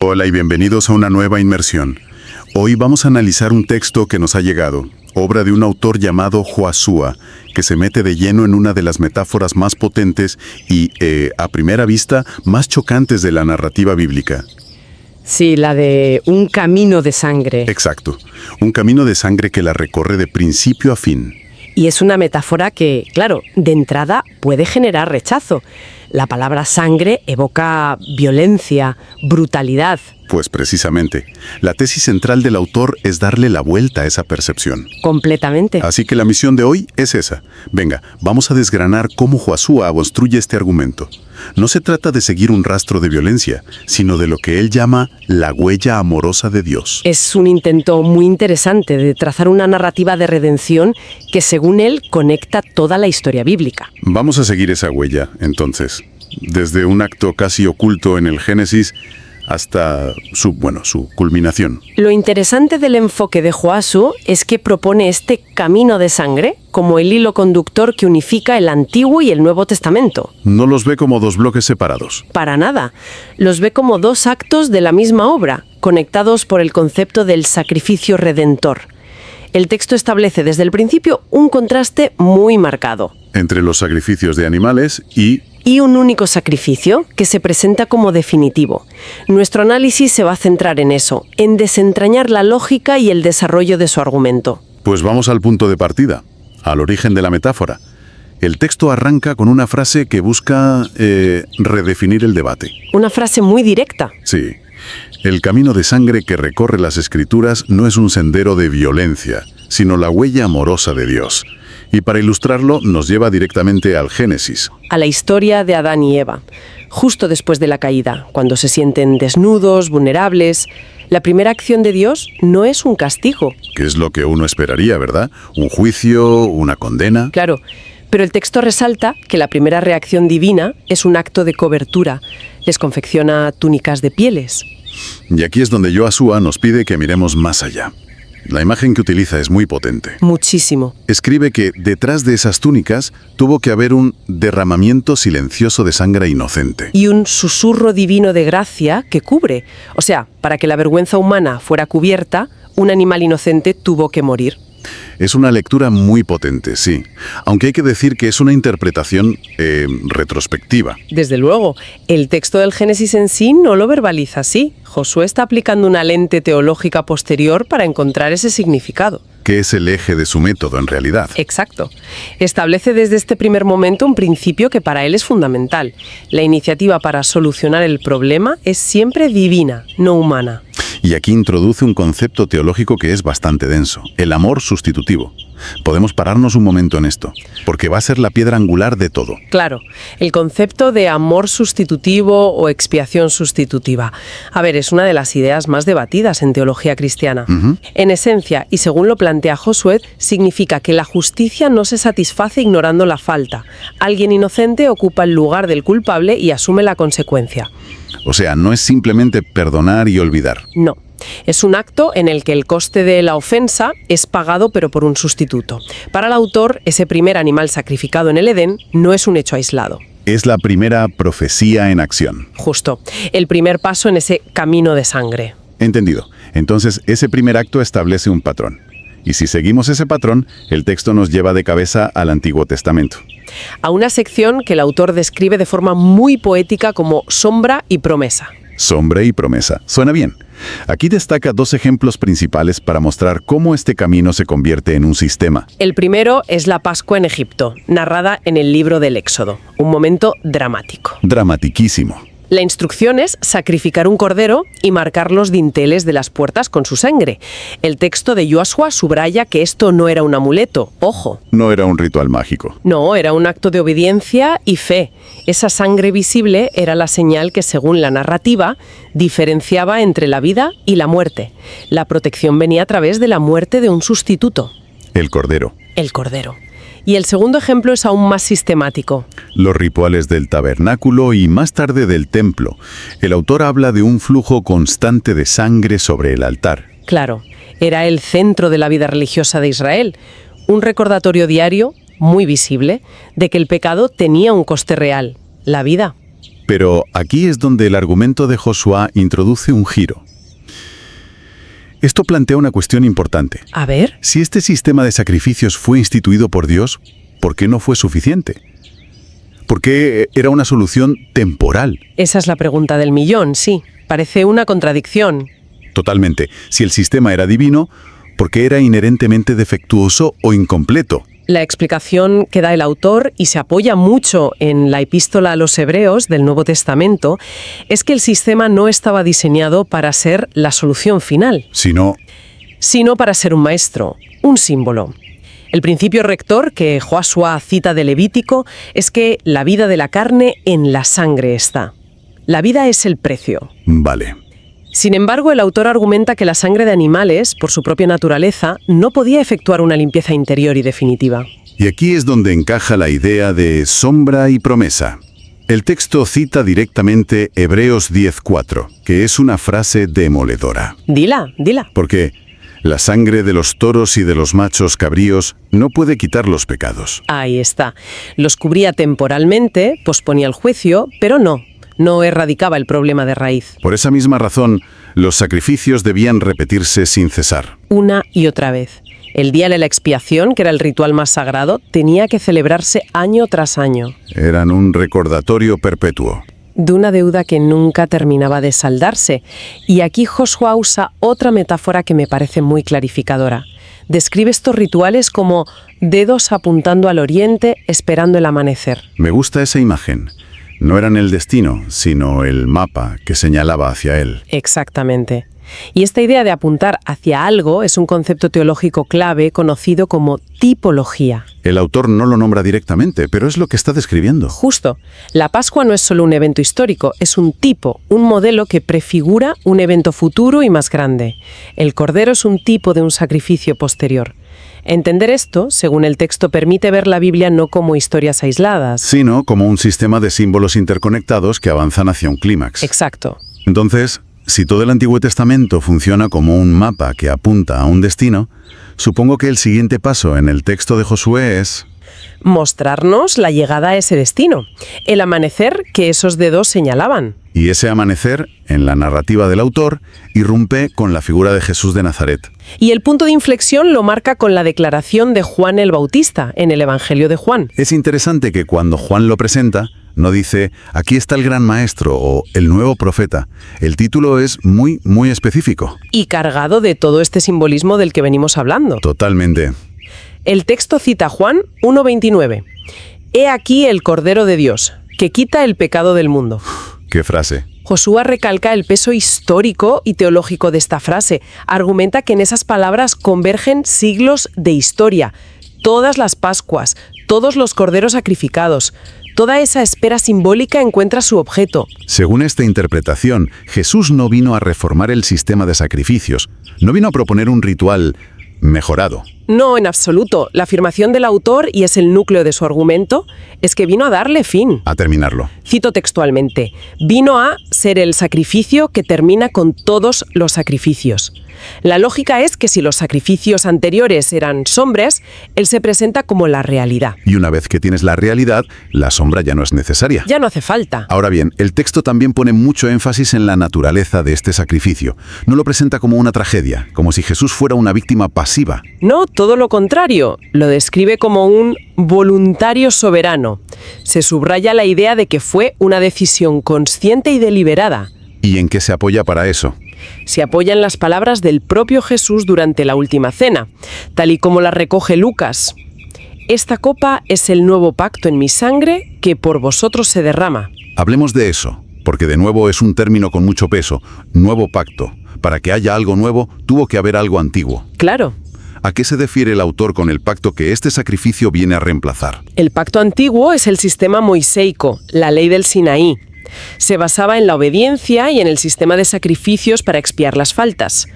Hola y bienvenidos a una nueva inmersión. Hoy vamos a analizar un texto que nos ha llegado, obra de un autor llamado Josué, que se mete de lleno en una de las metáforas más potentes y, a primera vista, más chocantes de la narrativa bíblica. Sí, la de un camino de sangre. Exacto, un camino de sangre que la recorre de principio a fin. Y es una metáfora que, claro, de entrada puede generar rechazo. La palabra sangre evoca violencia, brutalidad. Pues precisamente, la tesis central del autor es darle la vuelta a esa percepción. Completamente. Así que la misión de hoy es esa. Venga, vamos a desgranar cómo Josué construye este argumento. No se trata de seguir un rastro de violencia, sino de lo que él llama la huella amorosa de Dios. Es un intento muy interesante de trazar una narrativa de redención que, según él, conecta toda la historia bíblica. Vamos a seguir esa huella, entonces. Desde un acto casi oculto en el Génesis hasta su culminación. Lo interesante del enfoque de Josué es que propone este camino de sangre como el hilo conductor que unifica el Antiguo y el Nuevo Testamento. No los ve como dos bloques separados. Para nada. Los ve como dos actos de la misma obra, conectados por el concepto del sacrificio redentor. El texto establece desde el principio un contraste muy marcado. Entre los sacrificios de animales y un único sacrificio que se presenta como definitivo. Nuestro análisis se va a centrar en eso, en desentrañar la lógica y el desarrollo de su argumento. Pues vamos al punto de partida, al origen de la metáfora. El texto arranca con una frase que busca redefinir el debate. Una frase muy directa. Sí. El camino de sangre que recorre las Escrituras no es un sendero de violencia, sino la huella amorosa de Dios. Y para ilustrarlo nos lleva directamente al Génesis. A la historia de Adán y Eva, justo después de la caída, cuando se sienten desnudos, vulnerables. La primera acción de Dios no es un castigo. Que es lo que uno esperaría, ¿verdad? Un juicio, una condena. Claro, pero el texto resalta que la primera reacción divina es un acto de cobertura. Les confecciona túnicas de pieles. Y aquí es donde Josué nos pide que miremos más allá. La imagen que utiliza es muy potente. Muchísimo. Escribe que detrás de esas túnicas tuvo que haber un derramamiento silencioso de sangre inocente. Y un susurro divino de gracia que cubre. O sea, para que la vergüenza humana fuera cubierta, un animal inocente tuvo que morir. Es una lectura muy potente, sí. Aunque hay que decir que es una interpretación retrospectiva. Desde luego, el texto del Génesis en sí no lo verbaliza así. Josué está aplicando una lente teológica posterior para encontrar ese significado. Que es el eje de su método en realidad. Exacto. Establece desde este primer momento un principio que para él es fundamental. La iniciativa para solucionar el problema es siempre divina, no humana. Y aquí introduce un concepto teológico que es bastante denso, el amor sustitutivo. Podemos pararnos un momento en esto, porque va a ser la piedra angular de todo. Claro, el concepto de amor sustitutivo o expiación sustitutiva. A ver, es una de las ideas más debatidas en teología cristiana. En esencia, y según lo plantea Josué, significa que la justicia no se satisface ignorando la falta. Alguien inocente ocupa el lugar del culpable y asume la consecuencia. O sea, no es simplemente perdonar y olvidar. No. Es un acto en el que el coste de la ofensa es pagado pero por un sustituto. Para el autor, ese primer animal sacrificado en el Edén no es un hecho aislado. Es la primera profecía en acción. Justo. El primer paso en ese camino de sangre. Entendido. Entonces, ese primer acto establece un patrón. Y si seguimos ese patrón, el texto nos lleva de cabeza al Antiguo Testamento. A una sección que el autor describe de forma muy poética como sombra y promesa. Sombra y promesa. Suena bien. Aquí destaca dos ejemplos principales para mostrar cómo este camino se convierte en un sistema. El primero es la Pascua en Egipto, narrada en el libro del Éxodo. Un momento dramático. Dramatiquísimo. La instrucción es sacrificar un cordero y marcar los dinteles de las puertas con su sangre. El texto de Josué subraya que esto no era un amuleto, ojo. No era un ritual mágico. No, era un acto de obediencia y fe. Esa sangre visible era la señal que, según la narrativa, diferenciaba entre la vida y la muerte. La protección venía a través de la muerte de un sustituto. El cordero. El cordero. Y el segundo ejemplo es aún más sistemático. Los rituales del tabernáculo y más tarde del templo. El autor habla de un flujo constante de sangre sobre el altar. Claro, era el centro de la vida religiosa de Israel. Un recordatorio diario, muy visible, de que el pecado tenía un coste real, la vida. Pero aquí es donde el argumento de Josué introduce un giro. Esto plantea una cuestión importante. A ver. Si este sistema de sacrificios fue instituido por Dios, ¿por qué no fue suficiente? ¿Por qué era una solución temporal? Esa es la pregunta del millón, sí. Parece una contradicción. Totalmente. Si el sistema era divino, ¿por qué era inherentemente defectuoso o incompleto? La explicación que da el autor, y se apoya mucho en la epístola a los Hebreos del Nuevo Testamento, es que el sistema no estaba diseñado para ser la solución final, Sino para ser un maestro, un símbolo. El principio rector que Josué cita de Levítico es que la vida de la carne en la sangre está. La vida es el precio. Vale. Sin embargo, el autor argumenta que la sangre de animales, por su propia naturaleza, no podía efectuar una limpieza interior y definitiva. Y aquí es donde encaja la idea de sombra y promesa. El texto cita directamente Hebreos 10:4, que es una frase demoledora. Dila. Porque la sangre de los toros y de los machos cabríos no puede quitar los pecados. Ahí está. Los cubría temporalmente, posponía el juicio, pero no erradicaba el problema de raíz. Por esa misma razón, los sacrificios debían repetirse sin cesar. Una y otra vez. El día de la expiación, que era el ritual más sagrado, tenía que celebrarse año tras año. Eran un recordatorio perpetuo. De una deuda que nunca terminaba de saldarse. Y aquí Josué usa otra metáfora que me parece muy clarificadora. Describe estos rituales como dedos apuntando al oriente, esperando el amanecer. Me gusta esa imagen. No eran el destino, sino el mapa que señalaba hacia él. Exactamente. Y esta idea de apuntar hacia algo es un concepto teológico clave conocido como tipología. El autor no lo nombra directamente, pero es lo que está describiendo. Justo. La Pascua no es solo un evento histórico, es un tipo, un modelo que prefigura un evento futuro y más grande. El Cordero es un tipo de un sacrificio posterior. Entender esto, según el texto, permite ver la Biblia no como historias aisladas. Sino como un sistema de símbolos interconectados que avanzan hacia un clímax. Exacto. Entonces, si todo el Antiguo Testamento funciona como un mapa que apunta a un destino, supongo que el siguiente paso en el texto de Josué es mostrarnos la llegada a ese destino, el amanecer que esos dedos señalaban. Y ese amanecer, en la narrativa del autor, irrumpe con la figura de Jesús de Nazaret. Y el punto de inflexión lo marca con la declaración de Juan el Bautista en el Evangelio de Juan. Es interesante que cuando Juan lo presenta, no dice, aquí está el gran maestro o el nuevo profeta. El título es muy, muy específico. Y cargado de todo este simbolismo del que venimos hablando. Totalmente. El texto cita a Juan 1:29. He aquí el Cordero de Dios, que quita el pecado del mundo. ¿Qué frase? Josué recalca el peso histórico y teológico de esta frase. Argumenta que en esas palabras convergen siglos de historia. Todas las Pascuas, todos los corderos sacrificados. Toda esa espera simbólica encuentra su objeto. Según esta interpretación, Jesús no vino a reformar el sistema de sacrificios. No vino a proponer un ritual mejorado. No, en absoluto. La afirmación del autor, y es el núcleo de su argumento, es que vino a darle fin. A terminarlo. Cito textualmente, vino a ser el sacrificio que termina con todos los sacrificios. La lógica es que si los sacrificios anteriores eran sombras, él se presenta como la realidad. Y una vez que tienes la realidad, la sombra ya no es necesaria. Ya no hace falta. Ahora bien, el texto también pone mucho énfasis en la naturaleza de este sacrificio. No lo presenta como una tragedia, como si Jesús fuera una víctima pasiva. No, todo lo contrario. Lo describe como un voluntario soberano. Se subraya la idea de que fue una decisión consciente y deliberada. ¿Y en qué se apoya para eso? Se apoya en las palabras del propio Jesús durante la última cena, tal y como las recoge Lucas. Esta copa es el nuevo pacto en mi sangre que por vosotros se derrama. Hablemos de eso, porque de nuevo es un término con mucho peso. Nuevo pacto. Para que haya algo nuevo, tuvo que haber algo antiguo. Claro. ¿A qué se refiere el autor con el pacto que este sacrificio viene a reemplazar? El pacto antiguo es el sistema moiseico, la ley del Sinaí. Se basaba en la obediencia y en el sistema de sacrificios para expiar las faltas.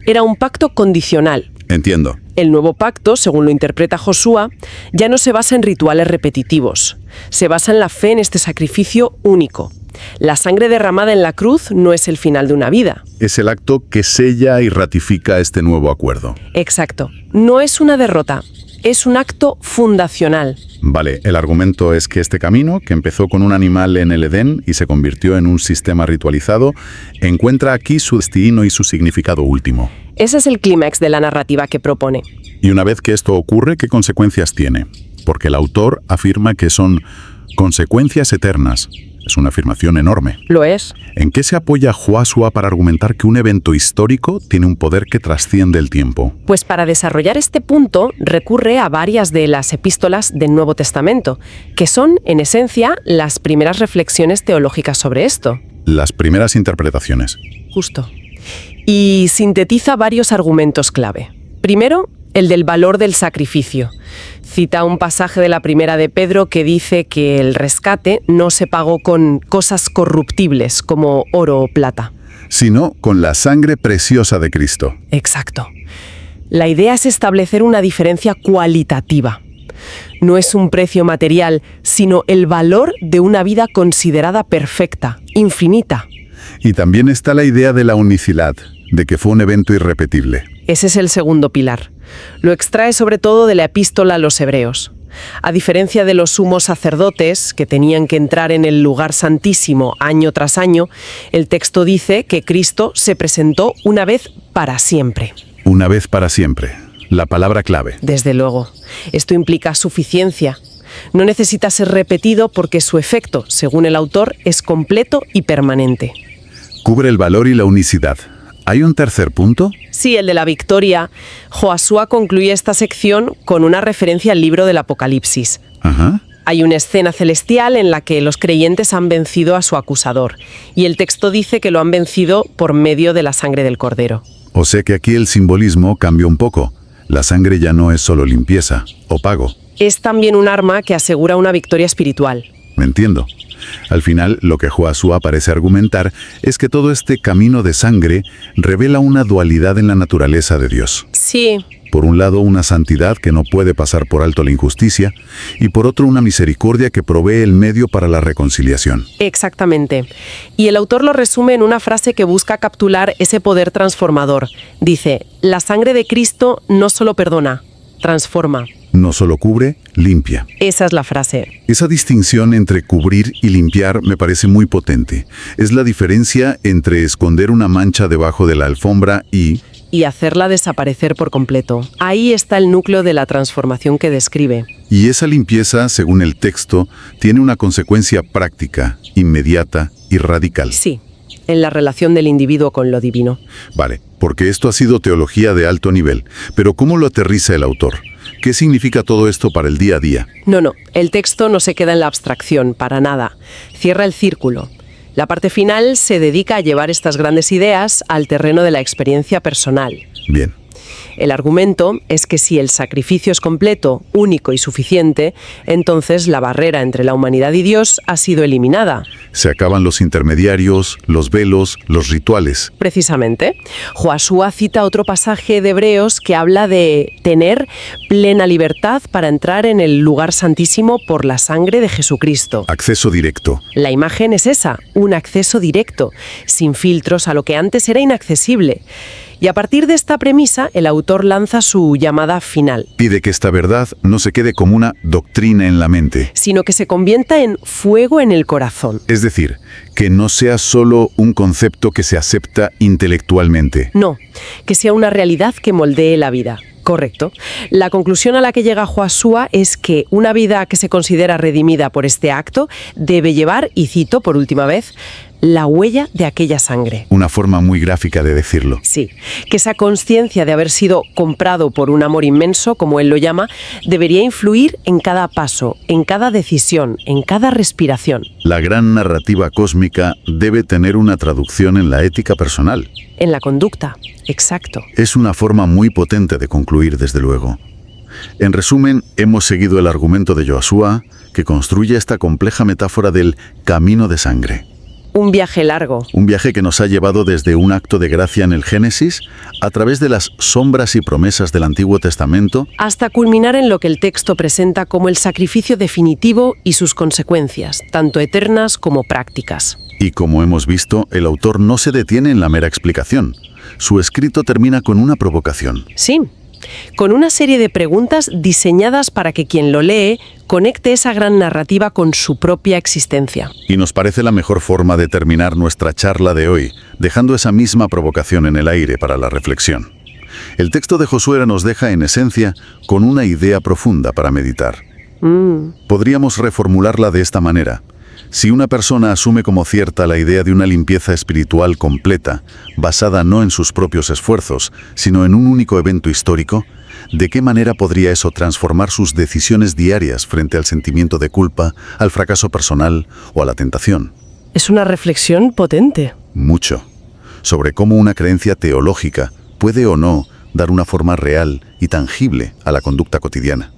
Era un pacto condicional. Entiendo. El nuevo pacto, según lo interpreta Josué, ya no se basa en rituales repetitivos. Se basa en la fe en este sacrificio único. La sangre derramada en la cruz no es el final de una vida. Es el acto que sella y ratifica este nuevo acuerdo. Exacto. No es una derrota. es un acto fundacional. Vale, el argumento es que este camino, que empezó con un animal en el Edén y se convirtió en un sistema ritualizado, encuentra aquí su destino y su significado último. Ese es el clímax de la narrativa que propone. Y una vez que esto ocurre, ¿qué consecuencias tiene? Porque el autor afirma que son consecuencias eternas. Es una afirmación enorme. Lo es. ¿En qué se apoya Joshua para argumentar que un evento histórico tiene un poder que trasciende el tiempo? Pues para desarrollar este punto recurre a varias de las epístolas del Nuevo Testamento, que son, en esencia, las primeras reflexiones teológicas sobre esto. Las primeras interpretaciones. Justo. Y sintetiza varios argumentos clave. Primero, el del valor del sacrificio. Cita un pasaje de la primera de Pedro que dice que el rescate no se pagó con cosas corruptibles como oro o plata. Sino con la sangre preciosa de Cristo. Exacto. La idea es establecer una diferencia cualitativa. No es un precio material, sino el valor de una vida considerada perfecta, infinita. Y también está la idea de la unicidad, de que fue un evento irrepetible. Ese es el segundo pilar. Lo extrae sobre todo de la epístola a los Hebreos. A diferencia de los sumos sacerdotes, que tenían que entrar en el lugar santísimo año tras año, el texto dice que Cristo se presentó una vez para siempre. Una vez para siempre. La palabra clave. Desde luego. Esto implica suficiencia. No necesita ser repetido porque su efecto, según el autor, es completo y permanente. Cubre el valor y la unicidad. ¿Hay un tercer punto? Sí, el de la victoria. Josué concluye esta sección con una referencia al libro del Apocalipsis. Ajá. Hay una escena celestial en la que los creyentes han vencido a su acusador, y el texto dice que lo han vencido por medio de la sangre del Cordero. O sea que aquí el simbolismo cambió un poco. La sangre ya no es solo limpieza o pago. Es también un arma que asegura una victoria espiritual. Me entiendo. Al final, lo que Joshua parece argumentar es que todo este camino de sangre revela una dualidad en la naturaleza de Dios. Sí. Por un lado, una santidad que no puede pasar por alto la injusticia, y por otro, una misericordia que provee el medio para la reconciliación. Exactamente. Y el autor lo resume en una frase que busca capturar ese poder transformador. Dice, la sangre de Cristo no solo perdona, transforma. No solo cubre, limpia. Esa es la frase. Esa distinción entre cubrir y limpiar me parece muy potente. Es la diferencia entre esconder una mancha debajo de la alfombra y hacerla desaparecer por completo. Ahí está el núcleo de la transformación que describe. Y esa limpieza, según el texto, tiene una consecuencia práctica, inmediata y radical. Sí, en la relación del individuo con lo divino. Vale, porque esto ha sido teología de alto nivel. Pero ¿cómo lo aterriza el autor? ¿Qué significa todo esto para el día a día? No, el texto no se queda en la abstracción, para nada. Cierra el círculo. La parte final se dedica a llevar estas grandes ideas al terreno de la experiencia personal. Bien. El argumento es que si el sacrificio es completo, único y suficiente, entonces la barrera entre la humanidad y Dios ha sido eliminada. Se acaban los intermediarios, los velos, los rituales. Precisamente. Joshua cita otro pasaje de Hebreos que habla de tener plena libertad para entrar en el lugar santísimo por la sangre de Jesucristo. Acceso directo. La imagen es esa, un acceso directo, sin filtros a lo que antes era inaccesible. Y a partir de esta premisa, el autor lanza su llamada final. Pide que esta verdad no se quede como una doctrina en la mente, sino que se convierta en fuego en el corazón. Es decir, que no sea solo un concepto que se acepta intelectualmente. No, que sea una realidad que moldee la vida. Correcto. La conclusión a la que llega Joshua es que una vida que se considera redimida por este acto debe llevar, y cito por última vez, la huella de aquella sangre. Una forma muy gráfica de decirlo. Sí, que esa conciencia de haber sido comprado por un amor inmenso, como él lo llama, debería influir en cada paso, en cada decisión, en cada respiración. La gran narrativa cósmica debe tener una traducción en la ética personal. En la conducta, exacto. Es una forma muy potente de concluir, desde luego. En resumen, hemos seguido el argumento de Joshua, que construye esta compleja metáfora del camino de sangre. Un viaje largo. Un viaje que nos ha llevado desde un acto de gracia en el Génesis, a través de las sombras y promesas del Antiguo Testamento, hasta culminar en lo que el texto presenta como el sacrificio definitivo y sus consecuencias, tanto eternas como prácticas. Y como hemos visto, el autor no se detiene en la mera explicación. Su escrito termina con una provocación. Sí. con una serie de preguntas diseñadas para que quien lo lee conecte esa gran narrativa con su propia existencia. Y nos parece la mejor forma de terminar nuestra charla de hoy, dejando esa misma provocación en el aire para la reflexión. El texto de Josué nos deja, en esencia, con una idea profunda para meditar. Podríamos reformularla de esta manera. Si una persona asume como cierta la idea de una limpieza espiritual completa, basada no en sus propios esfuerzos, sino en un único evento histórico, ¿de qué manera podría eso transformar sus decisiones diarias frente al sentimiento de culpa, al fracaso personal o a la tentación? Es una reflexión potente. Mucho. Sobre cómo una creencia teológica puede o no dar una forma real y tangible a la conducta cotidiana.